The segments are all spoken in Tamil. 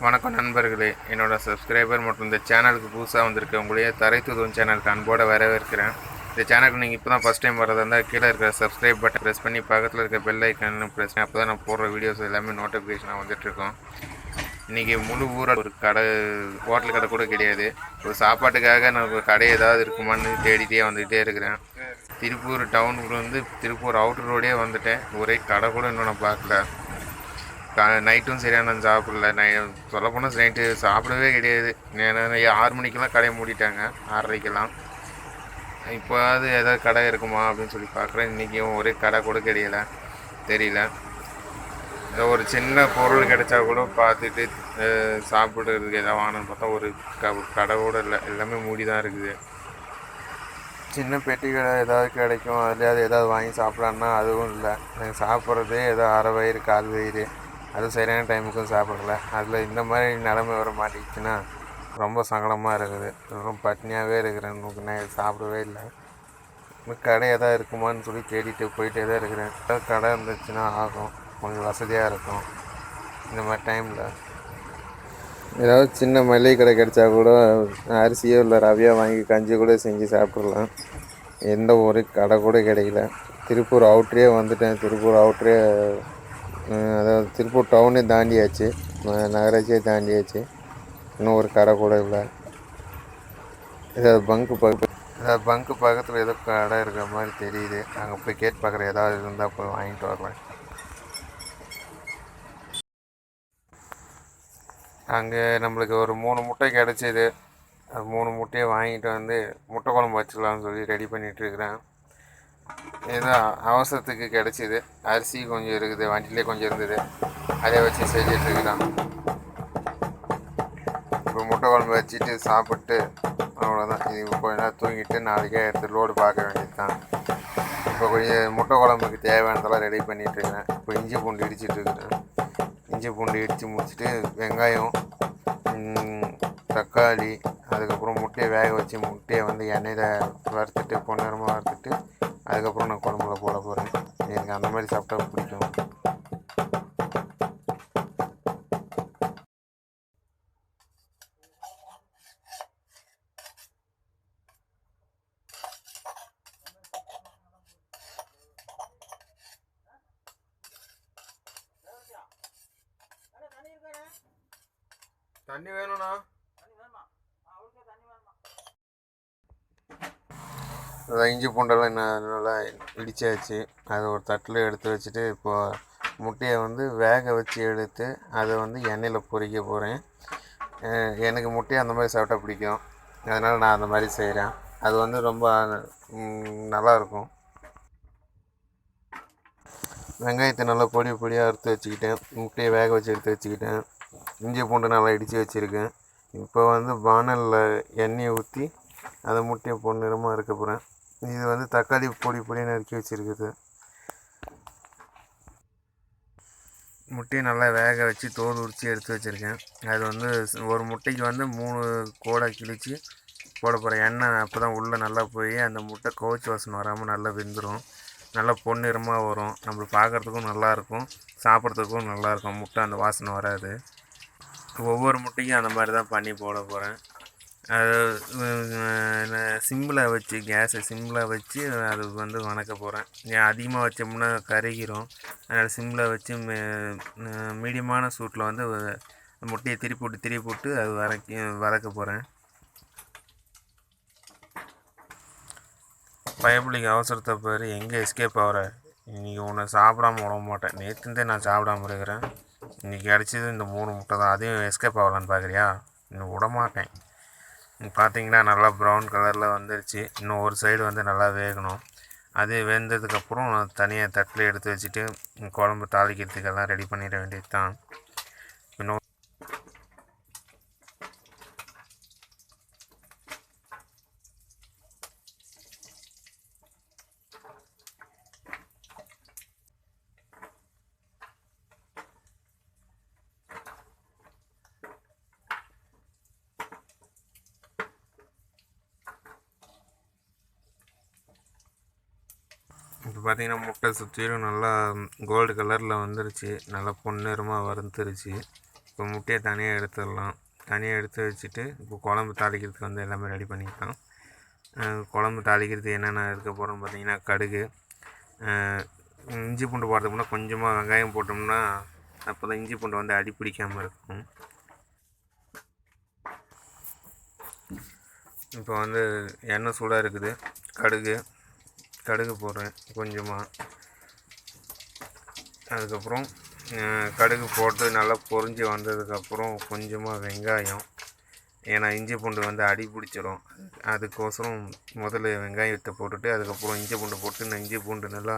வணக்கம் நண்பர்களே, என்னோட சப்ஸ்கிரைபர் மற்றும் இந்த சேனலுக்கு புதுசாக வந்திருக்க உங்களையே தரை தூதுவன் சேனலுக்கு அன்போடு வரவேற்கிறேன். இந்த சேனலுக்கு நீங்கள் இப்போ தான் ஃபஸ்ட் டைம் வரதா இருந்தால் கீழே இருக்கிற சப்ஸ்கிரைப் பட்டன் ப்ரெஸ் பண்ணி பக்கத்தில் இருக்க பெல் ஐக்கானு ப்ரெஸ் பண்ணி அப்போ தான் நான் போடுற வீடியோஸ் எல்லாமே நோட்டிஃபிகேஷனாக வந்துட்டுருக்கோம். இன்றைக்கி முழு ஊரில் ஒரு கடை, ஹோட்டல் கடை கூட கிடையாது. ஒரு சாப்பாட்டுக்காக நான் ஒரு கடை ஏதாவது இருக்குமான்னு தேடிட்டே வந்துக்கிட்டே இருக்கிறேன். திருப்பூர் டவுனுக்கு வந்து திருப்பூர் அவுட்டர் ரோடே வந்துட்டேன். ஒரே கடை கூட இன்னும் நான் பார்க்கல. நைட்டும் சரியாக நான் சாப்பிடல. சொல்லப்போனால் நைட்டு சாப்பிடவே கிடையாது. ஏன்னா 6 மணிக்கெல்லாம் கடையை மூடிட்டாங்க, 6:30க்கெல்லாம். இப்போது ஏதாவது கடை இருக்குமா அப்படின்னு சொல்லி பார்க்குறேன். இன்றைக்கும் ஒரே கடை கூட தெரியல. ஒரு சின்ன பொருள் கிடைச்சா கூட பார்த்துட்டு சாப்பிட்றதுக்கு எதாவது வாங்கணும்னு பார்த்தா ஒரு கடை கூட இல்லை, எல்லாமே மூடி தான் இருக்குது. சின்ன பெட்டி கடை ஏதாவது கிடைக்கும், அதுலேயாவது ஏதாவது வாங்கி சாப்பிட்லான்னா அதுவும் இல்லை. எனக்கு சாப்பிட்றதே ஏதோ அரை வயிறு கால் வயிறு, அதுவும் சரியான டைமுக்கும் சாப்பிடல. அதில் இந்த மாதிரி நிலமை வர மாட்டேங்குச்சுன்னா ரொம்ப சங்கடமாக இருக்குது. ரொம்ப பட்னியாகவே இருக்கிறேன். நான் சாப்பிடவே இல்லை. கடை எதாவது இருக்குமான்னு சொல்லி தேடிட்டு போயிட்டே தான் இருக்கிறேன். ஏதாவது கடை இருந்துச்சுன்னா ஆகும், கொஞ்சம் வசதியாக இருக்கும். இந்த மாதிரி டைமில் ஏதாவது சின்ன மளிகை கடை கிடைச்சா கூட அரிசியோ இல்லை ரவையோ வாங்கி கஞ்சி கூட செஞ்சு சாப்பிட்றலாம். எந்த ஒரு கடை கூட கிடைக்கல. திருப்பூர் அவுட்ரே வந்துட்டேன். திருப்பூர் அவுட்ரே, அதாவது திருப்பூர் டவுனே தாண்டியாச்சு, நகராட்சியே தாண்டியாச்சு. இன்னும் ஒரு கடை கூட இல்லை. ஏதாவது பங்கு பக்கத்தில் ஏதோ கடை இருக்கிற மாதிரி தெரியுது. அங்கே போய் கேட்டு பார்க்குற, ஏதாவது இருந்தால் போய் வாங்கிட்டு வரலாம். அங்கே நம்மளுக்கு ஒரு 3 முட்டை கிடச்சிது. அது 3 முட்டையை வாங்கிட்டு வந்து முட்டை குழம்பு வச்சுக்கலாம்னு சொல்லி ரெடி பண்ணிகிட்ருக்கிறேன். ஏதோ அவசரத்துக்கு கிடச்சிது. அரிசி கொஞ்சம் இருக்குது, வண்டியிலே கொஞ்சம் இருந்தது, அதை வச்சு செஞ்சிட்ருக்கிறேன். இப்போ முட்டை குழம்பு வச்சுட்டு சாப்பிட்டு அவ்வளோதான். இது கொஞ்ச நேரம் தூங்கிட்டு நாளைக்கே எடுத்து லோடு பார்க்க வேண்டியது தான். இப்போ கொஞ்சம் முட்டை குழம்புக்கு தேவையானதெல்லாம் ரெடி பண்ணிகிட்ருக்கிறேன். இப்போ இஞ்சி பூண்டு இடிச்சிட்ருக்கிறேன். இஞ்சி பூண்டு இடித்து முடிச்சுட்டு வெங்காயம், தக்காளி, அதுக்கப்புறம் முட்டையை வேக வச்சு முட்டையை வந்து எண்ணெயில் வறுத்துட்டு பொன்னிறமாக வறுத்துட்டு அதுக்கப்புறம் நான் குழம்புல போட போகிறேன். எனக்கு அந்த மாதிரி சாப்பிட்டா பிடிக்கும். தண்ணி வேணும்ண்ணா. அதான் இஞ்சி பூண்டெல்லாம் நல்லா இடிச்சாச்சு. அதை ஒரு தட்டில் எடுத்து வச்சுட்டு இப்போது முட்டையை வந்து வேக வச்சு எடுத்து அதை வந்து எண்ணெயில் பொரிக்க போகிறேன். எனக்கு முட்டையை அந்த மாதிரி சாப்பிட்டா பிடிக்கும், அதனால் நான் அந்த மாதிரி செய்கிறேன். அது வந்து ரொம்ப நல்லாயிருக்கும். வெங்காயத்தை நல்லா பொடியாக அறுத்து வச்சுக்கிட்டேன். முட்டையை வேக வச்சு எடுத்து வச்சுக்கிட்டேன். இஞ்சி பூண்டு நல்லா இடித்து வச்சுருக்கேன். இப்போ வந்து வானலில் எண்ணெயை ஊற்றி அதை முட்டையை பொன்னிறமாக இருக்க போகிறேன். இது வந்து தக்காளி பொடியாக நறுக்கி வச்சுருக்குது. முட்டையை நல்லா வேக வச்சு தோல் உரித்து எடுத்து வச்சுருக்கேன். அது வந்து ஒரு முட்டைக்கு வந்து 3 கோடை கிழித்து போட போகிறேன். எண்ணெய் அப்போ தான் உள்ளே நல்லா போய் அந்த முட்டை கவுச்சி வாசனை வராமல் நல்லா வெந்துடும், நல்லா பொன்னிறமாக வரும். நம்மளுக்கு பார்க்குறதுக்கும் நல்லாயிருக்கும், சாப்பிட்றதுக்கும் நல்லாயிருக்கும். முட்டை அந்த வாசனை வராது. ஒவ்வொரு முட்டைக்கும் அந்த மாதிரி தான் பண்ணி போட போகிறேன். அது சிம்மில் வச்சு, கேஸை சிம்மில் வச்சு அது வந்து வதக்க போகிறேன். ஏன் அதிகமாக வச்சோம்னா கருகிரும். அதனால் சிம்மில் வச்சு மீடியமான சூட்டில் வந்து முட்டையை திருப்பி விட்டு அது வதக்க போகிறேன். பயப்பிள்ளைக்கு அவசரத்தை பாரு, எங்கே எஸ்கேப் ஆகிற. இன்றைக்கி உன்னை சாப்பிடாம விட மாட்டேன். நேற்றுந்தே நான் சாப்பிடாம இருக்கிறேன். இன்றைக்கி கிடச்சது இந்த 3 முட்டை தான். அதையும் எஸ்கேப் ஆகலான்னு பார்க்குறியா? இன்னும் விட மாட்டேன். பார்த்தீங்கன்னா நல்லா ப்ரௌன் கலரில் வந்துருச்சு. இன்னும் ஒரு சைடு வந்து நல்லா வேகணும். அது வெந்ததுக்கப்புறம் தனியாக தட்டில் எடுத்து வச்சுட்டு குழம்பு தாளிக்கிறதுக்கெல்லாம் ரெடி பண்ணிட வேண்டியது தான். இன்னும் இப்போ பார்த்திங்கன்னா முட்டை சுற்றிலும் நல்லா கோல்டு கலரில் வந்துருச்சு. நல்லா பொன்னிறமாக வறுத்துருச்சு. இப்போ முட்டையை தனியாக எடுத்துடலாம். தனியாக எடுத்து வச்சுட்டு இப்போ குழம்பு தாளிக்கிறதுக்கு வந்து எல்லாமே ரெடி பண்ணிக்கலாம். குழம்பு தாளிக்கிறதுக்கு என்னென்ன இருக்க போகிறோம்னு பார்த்தீங்கன்னா, கடுகு, இஞ்சி பூண்டு போடுறதுக்கு முன்னாடி கொஞ்சமாக வெங்காயம் போட்டோம்னா அப்போ தான் இஞ்சி பூண்டு வந்து அடி பிடிக்காமல் இருக்கும். இப்போ வந்து எண்ணெய் சூடாக இருக்குது. கடுகு போடுறேன் கொஞ்சமாக. அதுக்கப்புறம் கடுகு போட்டு நல்லா பொரிஞ்சு வந்ததுக்கப்புறம் கொஞ்சமாக வெங்காயம், ஏன்னா இஞ்சி பூண்டு வந்து அடி பிடிச்சிரும். அதுக்கோசரம் முதல்ல வெங்காயத்தை போட்டுட்டு அதுக்கப்புறம் இஞ்சி பூண்டு போட்டு இஞ்சி பூண்டு நல்லா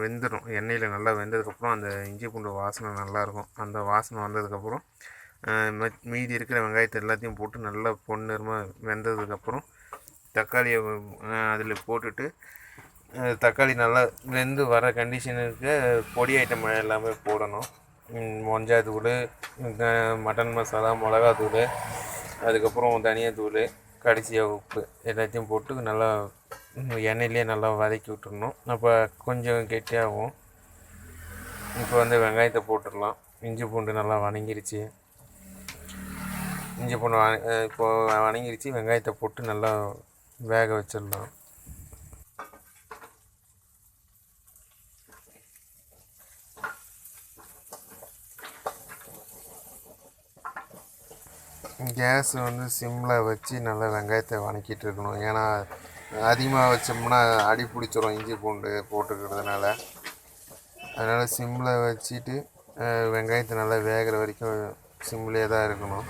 வெந்துடும். எண்ணெயில் நல்லா வெந்ததுக்கப்புறம் அந்த இஞ்சி பூண்டு வாசனை நல்லாயிருக்கும். அந்த வாசனை வந்ததுக்கப்புறம் மீதி இருக்கிற வெங்காயத்தை எல்லாத்தையும் போட்டு நல்லா பொன்னிறமாக வெந்ததுக்கப்புறம் தக்காளியை அதில் போட்டுட்டு தக்காளி நல்லா வெந்து வர கண்டிஷனுக்கு பொடி ஐட்டம் எல்லாமே போடணும். மஞ்சள், மட்டன் மசாலா, மிளகாத்தூள், அதுக்கப்புறம் தனியாத்தூள், கடைசியாக உப்பு எல்லாத்தையும் போட்டு நல்லா எண்ணெயிலே நல்லா வதக்கி விட்டுடணும். அப்போ கொஞ்சம் கெட்டியாகும். இப்போ வந்து வெங்காயத்தை போட்டுடலாம். இஞ்சி பூண்டு நல்லா வணங்கிருச்சு. இப்போது வணங்கிருச்சு. வெங்காயத்தை போட்டு நல்லா வேக வச்சிடலாம். கேஸ் வந்து சிம்மில் வச்சு நல்லா வெங்காயத்தை வணக்கிட்டு இருக்கணும். ஏன்னா அதிகமாக வச்சோம்னா அடி பிடிச்சிரும் இஞ்சி பூண்டு போட்டுக்கிறதுனால. அதனால் சிம்மில் வச்சுட்டு வெங்காயத்தை நல்லா வேகிற வரைக்கும் சிம்லேயே தான் இருக்கணும்.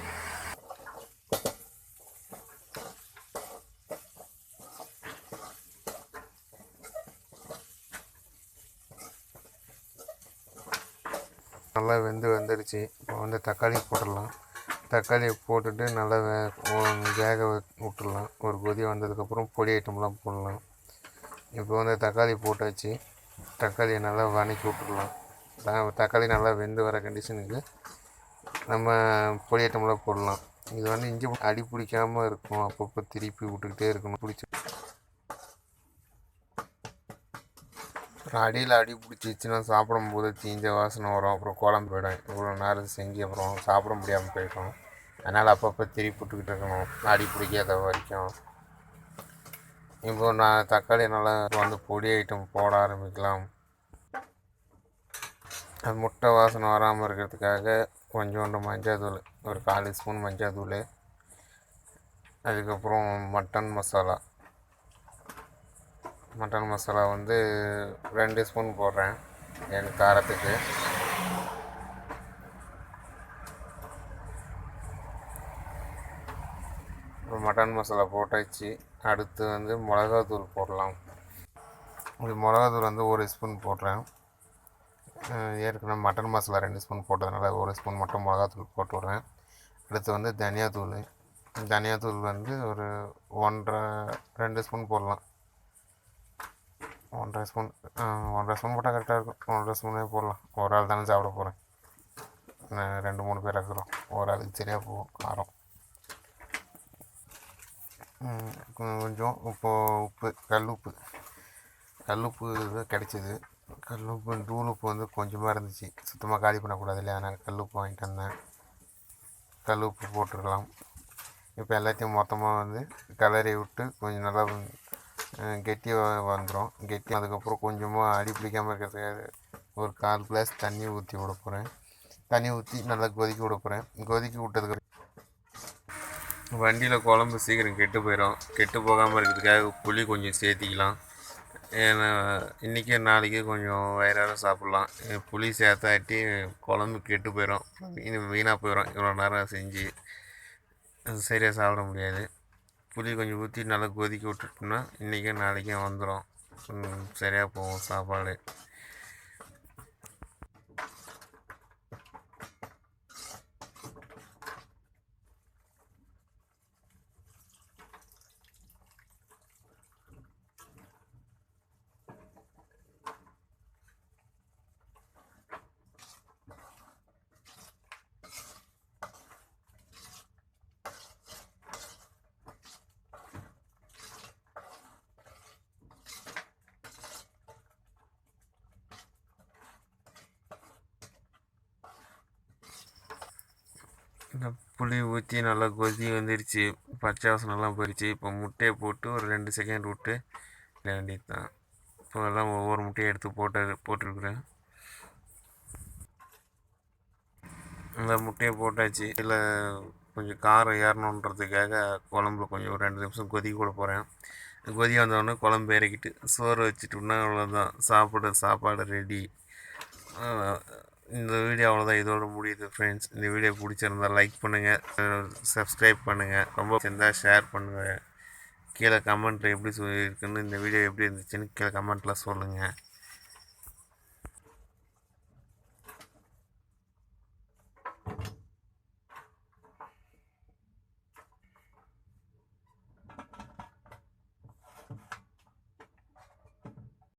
நல்லா வெந்துடுச்சு. இப்போ வந்து தக்காளி போட்டுடலாம். தக்காளியை போட்டுட்டு நல்லா வேக விட்டுடலாம். ஒரு கொதி வந்ததுக்கப்புறம் பொடி ஐட்டம்லாம் போடலாம். இப்போ வந்து தக்காளி போட்டாச்சு. தக்காளியை நல்லா வதக்கி விட்டுடலாம். தக்காளி நல்லா வெந்து வர கண்டிஷனுக்கு நம்ம பொடி ஐட்டம்லாம் போடலாம். இது வந்து இஞ்சி அடி பிடிக்காமல் இருக்கும். அப்பப்போ திருப்பி விட்டுக்கிட்டே இருக்கணும். அப்புறம் அடியில் அடி பிடிச்சிச்சின்னா சாப்பிடும்போது தீஞ்ச வாசனை வரும். அப்புறம் குழம்பு போயிடும். இவ்வளோ நேரம் செஞ்சு அப்புறம் சாப்பிட முடியாமல் போயிடும். அதனால் அப்பப்போ திருப்பி விட்டுக்கிட்டு இருக்கணும் அடி பிடிக்காத வரைக்கும். இப்போ நான் தக்காளி நல்லா வந்து பொடி ஐட்டம் போட ஆரம்பிக்கலாம். அது முட்டை வாசனை வராமல் இருக்கிறதுக்காக கொஞ்சோண்டு மஞ்சள், ஒரு 4 ஸ்பூன் மஞ்சள், அதுக்கப்புறம் மட்டன் மசாலா வந்து 2 ஸ்பூன் போடுறேன் எனக்கு காரத்துக்கு. மட்டன் மசாலா போட்டாச்சு. அடுத்து வந்து மிளகாத்தூள் போடலாம். இது மிளகாத்தூள் வந்து 1 ஸ்பூன் போடுறேன். ஏற்கனவே மட்டன் மசாலா 2 ஸ்பூன் போட்டதுனால 1 ஸ்பூன் மட்டும் மிளகாத்தூள் போட்டு விட்றேன். அடுத்து வந்து தனியாத்தூள் வந்து ஒரு 2 ஸ்பூன் போடலாம். 1.5 ஸ்பூன் போட்டால் கரெக்டாக இருக்கும். 1.5 ஸ்பூனே போடலாம். ஒரு ஆள் தானே சாப்பிட போகிறேன். 2-3 பேர் இருக்கிறோம். ஒரு ஆளுக்கு சரியாக போகும் காரம். கொஞ்சம் உப்பு, கல்லுப்பு கிடச்சிது. தூள் உப்பு வந்து கொஞ்சமாக இருந்துச்சு. சுத்தமாக காலி பண்ணக்கூடாது இல்லையா, அதனால் கல்லுப்பு வாங்கிட்டு வந்தேன். கல்லுப்பு போட்டுருக்கலாம். இப்போ எல்லாத்தையும் மொத்தமாக வந்து கிளறி விட்டு கொஞ்சம் நல்லா கெட்டியாக வந்துடும். அதுக்கப்புறம் கொஞ்சமாக அடி பிடிக்காமல் இருக்கிறதுக்காக ஒரு 1/4 கிளாஸ் தண்ணி ஊற்றி விட போகிறேன். தண்ணி ஊற்றி நல்லா கொதிக்க விட போகிறேன். கொதிக்க விட்டதுக்கு வண்டியில் குழம்பு சீக்கிரம் கெட்டு போயிடும். கெட்டு போகாமல் இருக்கிறதுக்காக புளி கொஞ்சம் சேர்த்திக்கலாம். ஏன்னா இன்றைக்கி நாளைக்கு கொஞ்சம் வயிறார சாப்பிட்லாம். புளி சேர்த்தாட்டி குழம்பு கெட்டு போயிடும், வீணாக போயிடும். இவ்வளோ நேரம் செஞ்சு சரியாக சாப்பிட முடியாது. புளி கொஞ்சம் ஊற்றி நல்லா கொதிக்க விட்டுட்டோம்னா இன்றைக்கும் நாளைக்கும் வந்துடும். சரியாக போகும் சாப்பாடு. இந்த புளி ஊற்றி நல்லா கொதி வந்துருச்சு, பச்சை வாசனைலாம் போயிடுச்சு. இப்போ முட்டையை போட்டு ஒரு 2 செகண்ட் விட்டு வேண்டியது தான். இப்போ எல்லாம் ஒவ்வொரு முட்டையை எடுத்து போட்டுருக்குறேன். இந்த முட்டையை போட்டாச்சு. இதில் கொஞ்சம் காரம் ஏறணுன்றதுக்காக குழம்புல கொஞ்சம் ஒரு 2 நிமிஷம் கொதிக்க கூட போகிறேன். கொதி வந்தோடனே குழம்பு இறக்கிட்டு சோறு வச்சுட்டோம்னா அவ்வளோதான், சாப்பாடு ரெடி. இந்த வீடியோ அவ்வளோதான், இதோட முடியுது ஃப்ரெண்ட்ஸ். இந்த வீடியோ பிடிச்சிருந்தால் லைக் பண்ணுங்கள், சப்ஸ்கிரைப் பண்ணுங்கள், ரொம்ப இருந்தால் ஷேர் பண்ணுங்கள். கீழே கமெண்ட்டில் எப்படி இருக்குன்னு, இந்த வீடியோ எப்படி இருந்துச்சுன்னு கீழே கமெண்ட்டில் சொல்லுங்கள்.